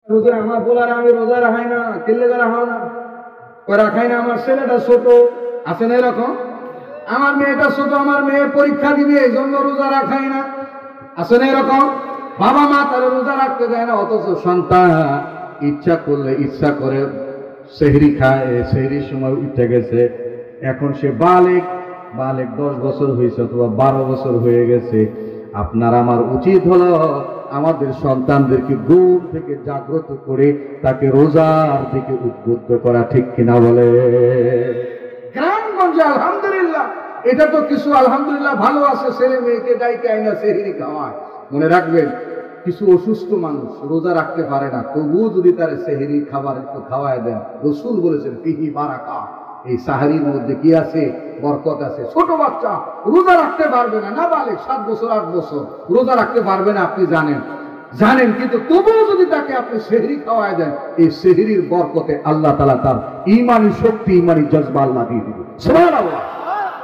রোজা আমার বলার আমি রোজা রাখাই না, কিনলে রাখাও না, রাখাই না। আমার ছেলেটা ছোট, আছে না এরকম? আমার মেয়েটা ছোট, আমার মেয়ে পরীক্ষা দিবে, এই জন্য রোজা রাখাই না, আছে না এরকম? বাবা মা তারা রোজা রাখতে দেয় না, অথচ সন্তান ইচ্ছা করলে ইচ্ছা করে সেহরি খায়, সেহরির সময় উঠে গেছে, এখন সে বালেক 10 বছর হয়েছে অথবা 12 বছর হয়ে গেছে। আপনার আমার উচিত হলো আমাদের সন্তানদেরকে ঘুম থেকে জাগ্রত করে তাকে রোজার দিকে উদ্বুদ্ধ করা, ঠিক কিনা বলে? গ্রামগঞ্জে আলহামদুলিল্লাহ এটা তো কিছু আলহামদুলিল্লাহ ভালো আছে, ছেলে মেয়েকে ডাইকে আইনা সেহরি খাওয়ায়। মনে রাখবেন, কিছু অসুস্থ মানুষ রোজা রাখতে পারে না, তবুও যদি তার সেহরি খাবার একটু খাওয়ায় দেন, রসুল বলেছেন ফিহি বারাকা, এই সাহারির মধ্যে কি আছে? বরকত আছে। ছোট বাচ্চা রোজা রাখতে পারবে না, না বালে 7 বছর 8 বছর রোজা রাখতে পারবে না, আপনি জানেন, কিন্তু তবুও যদি তাকে আপনি সেহরি খাওয়ায় দেন, এই সেহরির বরকতে আল্লাহ তাআলা তার ঈমানি শক্তি, ঈমানি জজবা আল্লাহ দিয়ে দিবেন। সুবহানাল্লাহ।